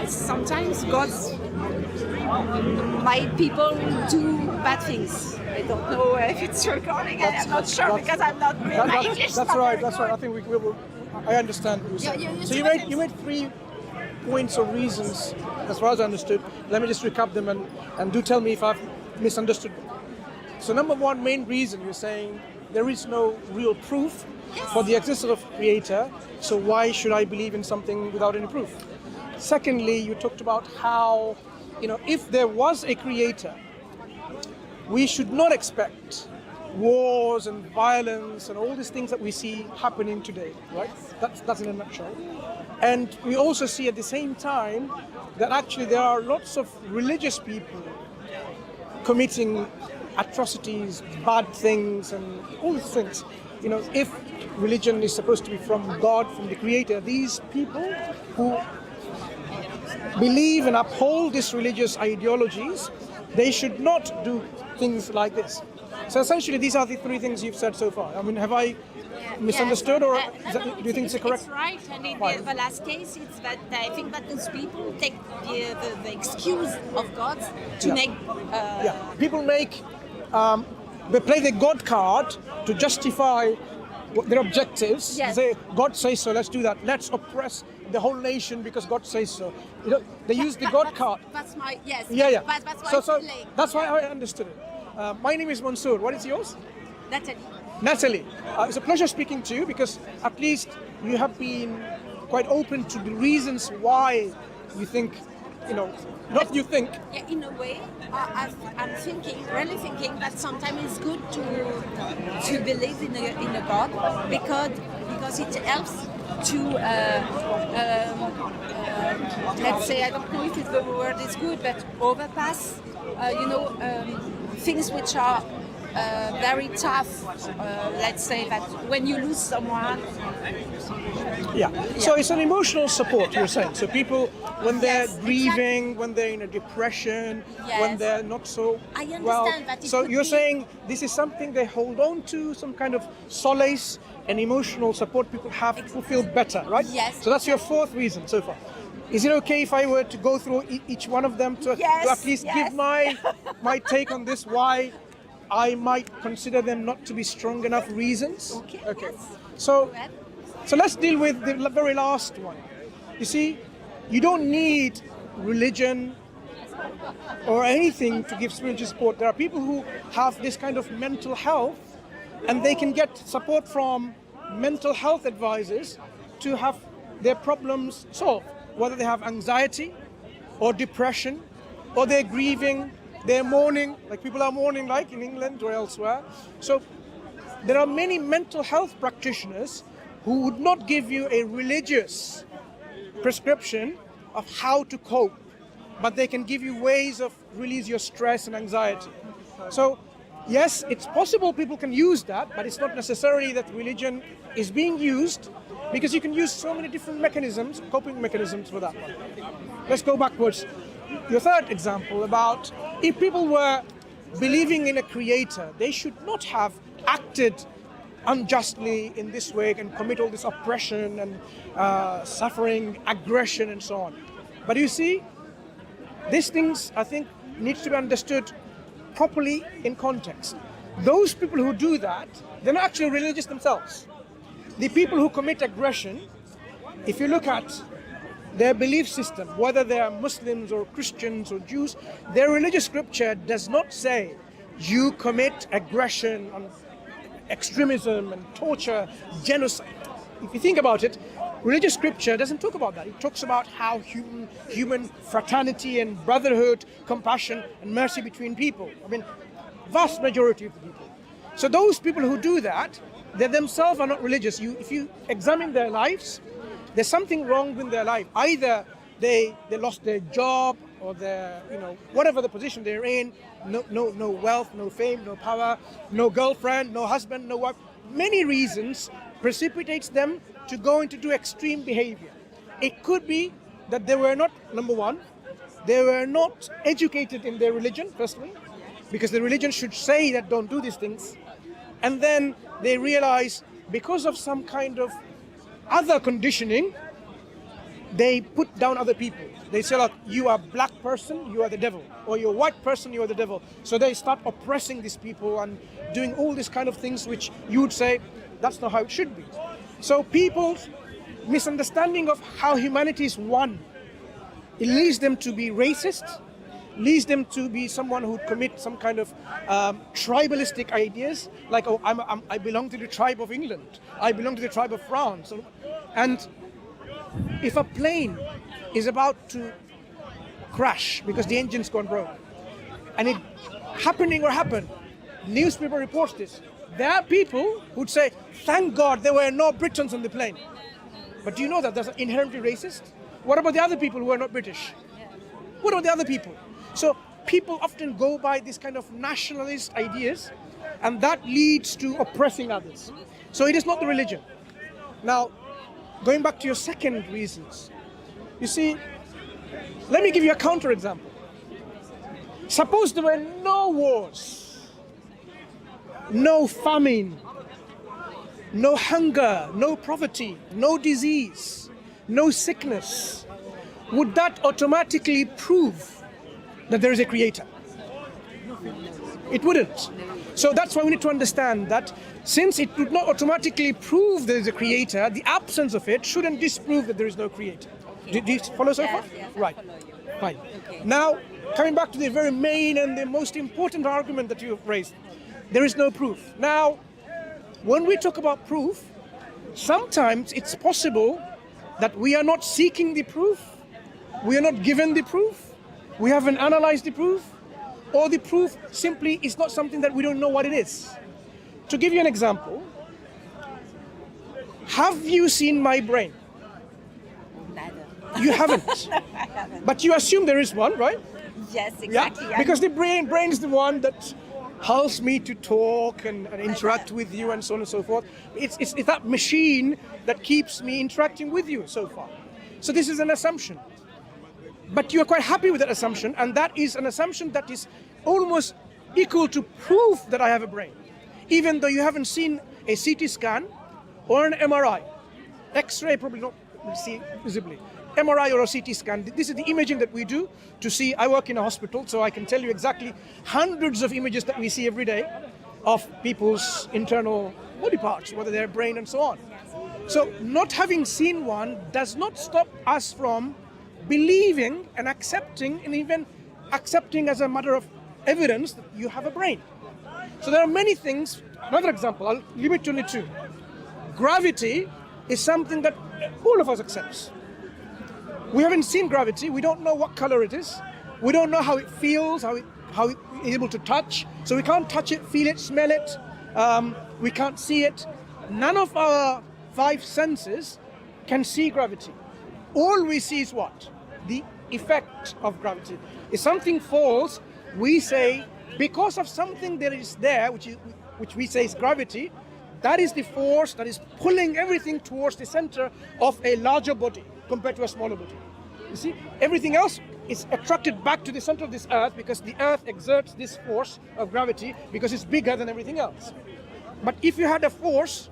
that sometimes God's might people do bad things. I don't know if it's recording. I'm not sure because I'm not my English. That's right. That's right. I think we will. I understand what you're saying. So you made 3 points or reasons, as far as I understood. Let me just recap them and do tell me if I've misunderstood them. So number 1 main reason, you're saying there is no real proof for the existence of Creator. So why should I believe in something without any proof? Secondly, you talked about how, if there was a Creator, we should not expect wars and violence and all these things that we see happening today, right? That's in a nutshell. And we also see at the same time that actually there are lots of religious people committing atrocities, bad things, and all these things. If religion is supposed to be from God, from the Creator, these people who believe and uphold these religious ideologies, they should not do things like this. So essentially, these are the 3 things you've said so far. I mean, have I misunderstood, or do you think it's correct? It's right. And in the last case, it's that I think that those people take the excuse of God to make. People make. They play the God card to justify their objectives. Yes. They say, God says so, let's do that. Let's oppress the whole nation because God says so. They use the God card. That's my, yes. Yeah. That's why So it's late. that's why I understood it. My name is Mansoor. What is yours? Natalie. It's a pleasure speaking to you because at least you have been quite open to the reasons why you think, not you think. Yeah, in a way, I'm really thinking that sometimes it's good to believe in a God because it helps to let's say, I don't know if the word is good, but overpass things which are very tough. Let's say that when you lose someone. So it's an emotional support, you're saying. So people, when they're grieving, when they're in a depression, when they're not so I understand well. that. So you're saying this is something they hold on to, some kind of solace and emotional support people have to feel better, right? Yes. So that's your 4th reason so far. Is it okay if I were to go through each one of them to at least give my take on this, why I might consider them not to be strong enough reasons? Okay. So let's deal with the very last one. You see, you don't need religion or anything to give spiritual support. There are people who have this kind of mental health and they can get support from mental health advisors to have their problems solved, whether they have anxiety or depression or they're grieving, they're mourning, like people are mourning like in England or elsewhere. So there are many mental health practitioners who would not give you a religious prescription of how to cope, but they can give you ways of release your stress and anxiety. So yes, it's possible people can use that, but it's not necessarily that religion is being used, because you can use so many different mechanisms, coping mechanisms for that one. Let's go backwards. Your 3rd example about if people were believing in a Creator, they should not have acted unjustly in this way and commit all this oppression and suffering, aggression and so on. But you see, these things I think need to be understood properly in context. Those people who do that, they're not actually religious themselves. The people who commit aggression, if you look at their belief system, whether they are Muslims or Christians or Jews, their religious scripture does not say you commit aggression on extremism and torture, genocide. If you think about it, religious scripture doesn't talk about that. It talks about how human fraternity and brotherhood, compassion and mercy between people. I mean, vast majority of the people. So those people who do that, they themselves are not religious. If you examine their lives, there's something wrong with their life. Either they lost their job or their, whatever the position they're in, no wealth, no fame, no power, no girlfriend, no husband, no wife. Many reasons precipitates them to go into do extreme behavior. It could be that they were not, number one, they were not educated in their religion, firstly, because the religion should say that don't do these things. And then they realize because of some kind of other conditioning, they put down other people. They say, look, you are a black person, you are the devil. Or you're a white person, you are the devil. So they start oppressing these people and doing all these kind of things which you would say, that's not how it should be. So people's misunderstanding of how humanity is one, it leads them to be racist, leads them to be someone who commit some kind of tribalistic ideas, like, oh, I belong to the tribe of England, I belong to the tribe of France. And if a plane is about to crash because the engine's gone broke, and it happened, newspaper reports this, there are people who'd say, thank God there were no Britons on the plane. But do you know that that's inherently racist? What about the other people who are not British? What about the other people? So people often go by this kind of nationalist ideas, and that leads to oppressing others. So it is not the religion. Now, going back to your second reasons, you see, let me give you a counterexample. Suppose there were no wars, no famine, no hunger, no poverty, no disease, no sickness. Would that automatically prove that there is a creator? It wouldn't. So that's why we need to understand that since it would not automatically prove there is a creator, the absence of it shouldn't disprove that there is no creator. Okay. Do you follow so far? Yes, right. I follow you. Fine. Okay. Now, coming back to the very main and the most important argument that you've raised, there is no proof. Now, when we talk about proof, sometimes it's possible that we are not seeking the proof, we are not given the proof, we haven't analyzed the proof, or the proof simply is not something that we don't know what it is. To give you an example, have you seen my brain? Neither. You haven't. I haven't. But you assume there is one, right? Yes, exactly. Yeah, because the brain is the one that helps me to talk and interact with you and so on and so forth. It's that machine that keeps me interacting with you so far. So this is an assumption. But you're quite happy with that assumption, and that is an assumption that is almost equal to proof that I have a brain. Even though you haven't seen a CT scan or an MRI. X-ray probably not see visibly. MRI or a CT scan, this is the imaging that we do to see. I work in a hospital, so I can tell you exactly hundreds of images that we see every day of people's internal body parts, whether their brain and so on. So not having seen one does not stop us from believing and accepting, and even accepting as a matter of evidence that you have a brain. So there are many things. Another example, I'll limit to only two. Gravity is something that all of us accepts. We haven't seen gravity. We don't know what color it is. We don't know how it feels, how it is able to touch. So we can't touch it, feel it, smell it. We can't see it. None of our five senses can see gravity. All we see is what? The effect of gravity. If something falls, we say, because of something that is there, which we say is gravity, that is the force that is pulling everything towards the center of a larger body compared to a smaller body. You see, everything else is attracted back to the center of this earth because the earth exerts this force of gravity because it's bigger than everything else. But if you had a force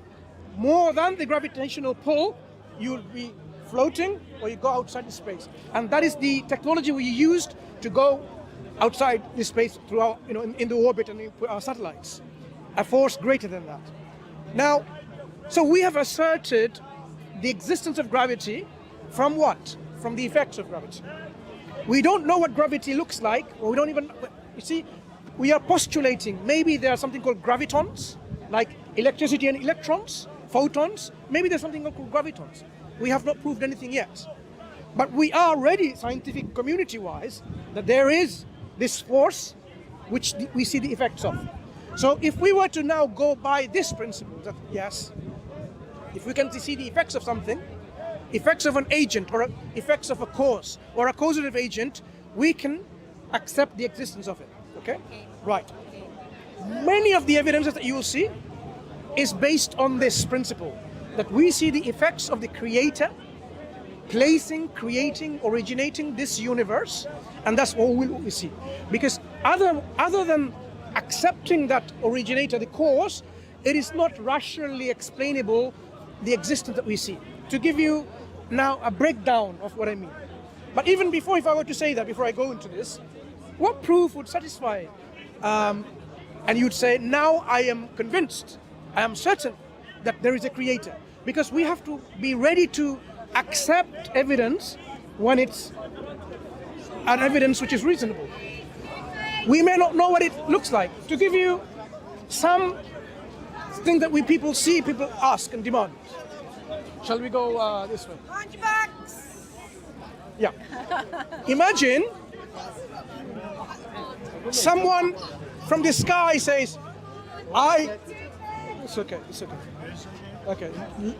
more than the gravitational pull, you would be floating or you go outside the space. And that is the technology we used to go outside the space through our, in the orbit and put our satellites. A force greater than that. Now, so we have asserted the existence of gravity from what? From the effects of gravity. We don't know what gravity looks like, or we don't even, you see, we are postulating maybe there are something called gravitons, like electricity and electrons, photons, maybe there's something called gravitons. We have not proved anything yet. But we are ready, scientific community-wise, that there is this force which we see the effects of. So if we were to now go by this principle, that yes, if we can see the effects of something, effects of an agent or effects of a cause or a causative agent, we can accept the existence of it. Okay? Right. Many of the evidences that you will see is based on this principle, that we see the effects of the creator placing, creating, originating this universe, and that's all we see. Because other than accepting that originator, the cause, it is not rationally explainable the existence that we see. To give you now a breakdown of what I mean. But even before, if I were to say that, before I go into this, what proof would satisfy? And you'd say, now I am convinced, I am certain that there is a creator. Because we have to be ready to accept evidence when it's an evidence which is reasonable. We may not know what it looks like. To give you some thing that people see, people ask and demand. Shall we go this way? Yeah. Imagine someone from the sky says, It's okay. Okay,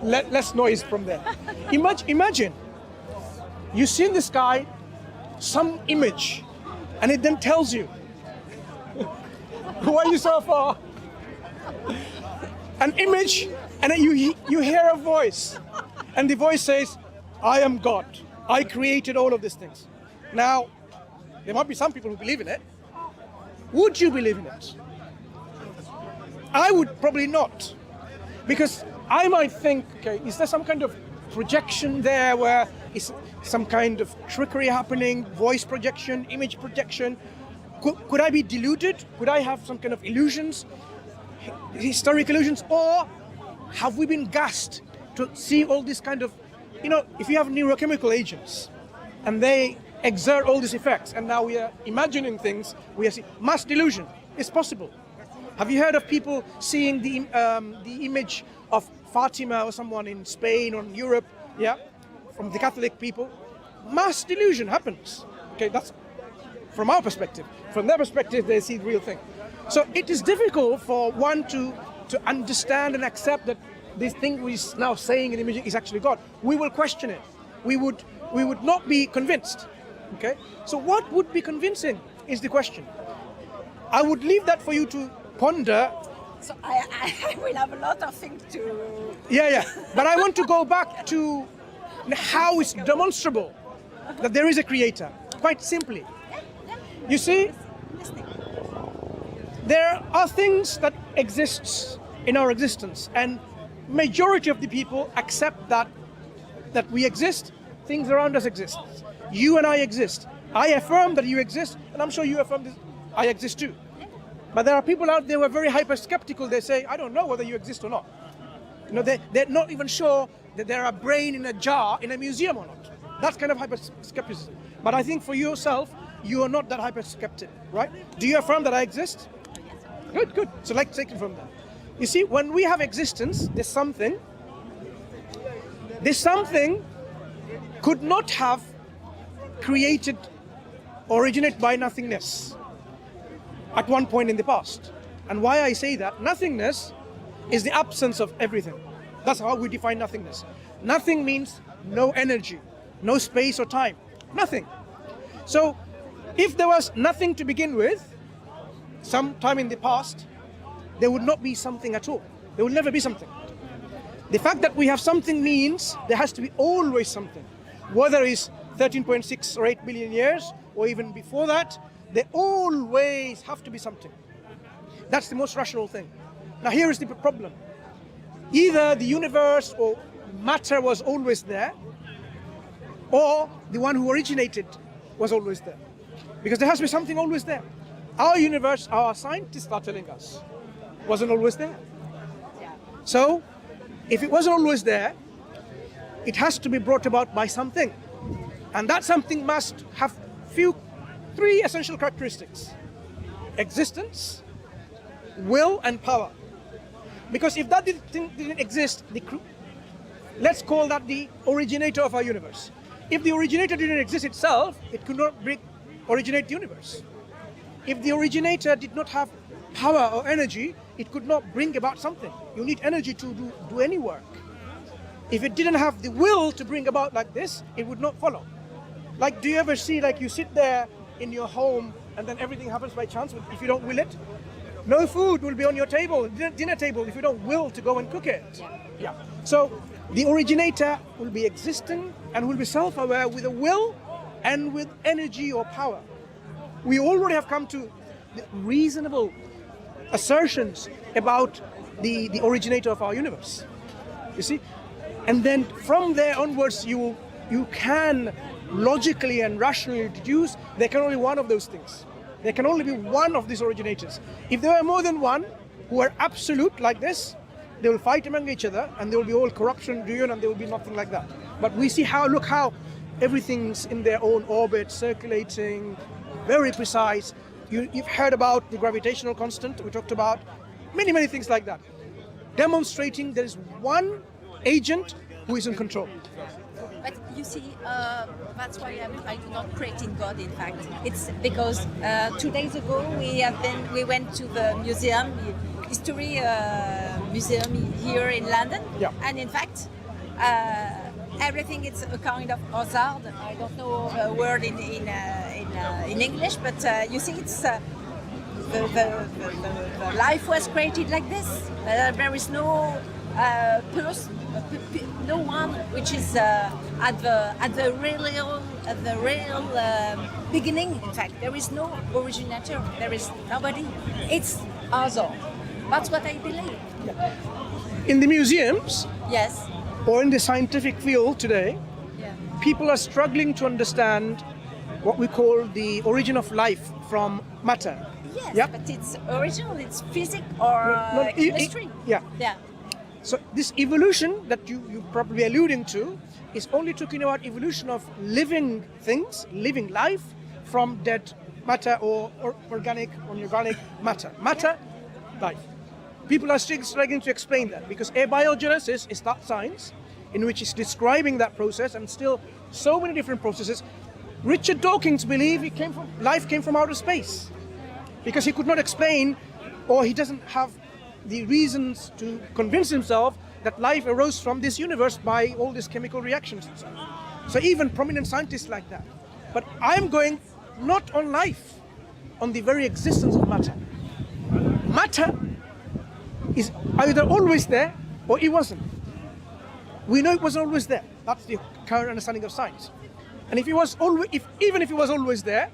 less noise from there. Imagine you see in the sky some image, and it then tells you, why are you so far? An image, and then you hear a voice, and the voice says, I am God. I created all of these things. Now, there might be some people who believe in it. Would you believe in it? I would probably not. Because I might think, okay, is there some kind of projection there where is some kind of trickery happening, voice projection, image projection? Could I be deluded? Could I have some kind of illusions, historic illusions? Or have we been gassed to see all this kind of, if you have neurochemical agents and they exert all these effects and now we are imagining things, we are seeing mass delusion. It's possible. Have you heard of people seeing the image of Fatima or someone in Spain or in Europe, from the Catholic people? Mass delusion happens. Okay, that's from our perspective. From their perspective, they see the real thing. So it is difficult for one to understand and accept that this thing we're now saying in imaging is actually God. We will question it. We would not be convinced. Okay? So what would be convincing is the question. I would leave that for you to ponder. So I will have a lot of things to... Yeah. But I want to go back to how it's demonstrable that there is a creator. Quite simply. You see, there are things that exist in our existence, and majority of the people accept that we exist, things around us exist. You and I exist. I affirm that you exist, and I'm sure you affirm this, I exist too. But there are people out there who are very hyper-skeptical. They say, I don't know whether you exist or not. They're not even sure that there are brain in a jar in a museum or not. That's kind of hyper-skepticism. But I think for yourself, you are not that hyper-skeptic, right? Do you affirm that I exist? Good. So let's take it from there. You see, when we have existence, there's something could not have originate by nothingness at one point in the past. And why I say that, nothingness is the absence of everything. That's how we define nothingness. Nothing means no energy, no space or time, nothing. So if there was nothing to begin with, sometime in the past, there would not be something at all. There will never be something. The fact that we have something means there has to be always something. Whether it's 13.6 or 8 billion years, or even before that, there always have to be something. That's the most rational thing. Now here is the problem. Either the universe or matter was always there, or the one who originated was always there. Because there has to be something always there. Our universe, our scientists are telling us, wasn't always there. So, if it wasn't always there, it has to be brought about by something. And that something must have three essential characteristics: existence, will, and power. Because if that didn't exist, let's call that the originator of our universe. If the originator didn't exist itself, it could not originate the universe. If the originator did not have power or energy, it could not bring about something. You need energy to do any work. If it didn't have the will to bring about like this, it would not follow. Like, do you ever see, like, you sit there in your home and then everything happens by chance if you don't will it? No food will be on your table, dinner table, if you don't will to go and cook it. Yeah. So the originator will be existing and will be self-aware with a will and with energy or power. We already have come to reasonable assertions about the originator of our universe. You see, And then from there onwards, you can logically and rationally deduce there can only be one of those things. There can only be one of these originators. If there were more than one who are absolute like this, they will fight among each other and there will be all corruption, ruin, and there will be nothing like that. But we see look how everything's in their own orbit, circulating, very precise. You've heard about the gravitational constant. We talked about many things like that, demonstrating there is one agent who is in control. But you see, that's why I do not create in God. In fact, it's because 2 days ago we went to the museum, history museum here in London, yeah. And in fact, everything is a kind of hazard. I don't know the word in English, but you see, it's the life was created like this. There is no person. No one which is at the real beginning. In fact, there is no originator. There is nobody. It's other. That's what I believe. Yeah. In the museums, yes, or in the scientific field today, yeah, people are struggling to understand what we call the origin of life from matter. yes, yeah? But it's original. It's physics or chemistry. Yeah. Yeah. So this evolution that you're probably alluding to is only talking about evolution of living things, living life from dead matter or organic or inorganic matter. Matter, life. People are still struggling to explain that because abiogenesis is that science in which it's describing that process and still so many different processes. Richard Dawkins believed life came from outer space because he could not explain, or he doesn't have the reasons to convince himself that life arose from this universe by all these chemical reactions and so on. So even prominent scientists like that. But I'm going not on life, on the very existence of matter. Matter is either always there or it wasn't. We know it wasn't always there. That's the current understanding of science. And if it was always, even if it was always there,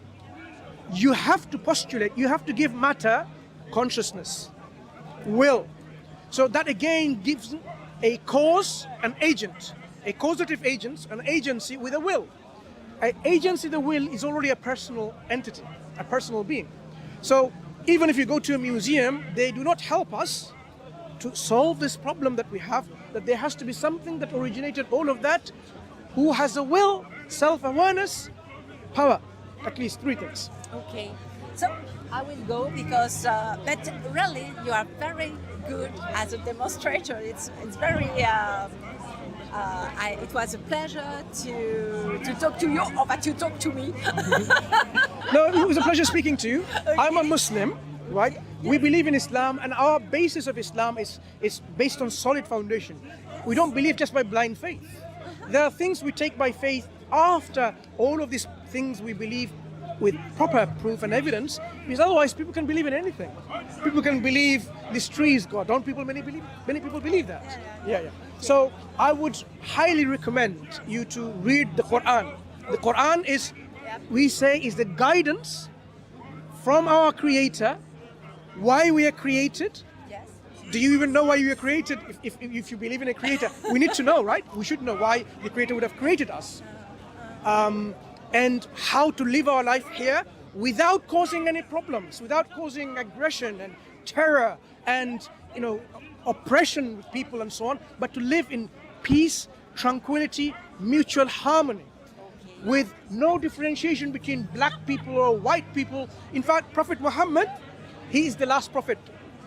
you have to postulate, you have to give matter consciousness, will. So that again gives a cause, an agent, a causative agent, an agency with a will. An agency, the will, is already a personal entity, a personal being. So even if you go to a museum, they do not help us to solve this problem that we have, that there has to be something that originated all of that, who has a will, self-awareness, power. At least three things. Okay. So I will go because, but really, you are very good as a demonstrator. It's very. It was a pleasure to talk to you, or that you talk to me. No, it was a pleasure speaking to you. Okay. I'm a Muslim, right? Yes. We believe in Islam, and our basis of Islam is based on solid foundation. We don't believe just by blind faith. There are things we take by faith after all of these things we believe with proper proof and evidence, because otherwise people can believe in anything. People can believe this tree is God. Don't people, many people believe that? Yeah. So I would highly recommend you to read the Quran. The Quran is, we say, is the guidance from our Creator, why we are created. Yes. Do you even know why you were created? If you believe in a Creator, we need to know, right? We should know why the Creator would have created us. And how to live our life here without causing any problems, without causing aggression and terror and oppression with people and so on, but to live in peace, tranquility, mutual harmony, with no differentiation between black people or white people. In fact, Prophet Muhammad, he is the last prophet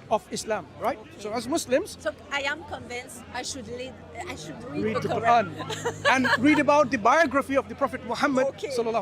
of Islam, right? Okay. So as Muslims, so I am convinced I should read the Quran and read about the biography of the Prophet Muhammad. Okay. Sallallahu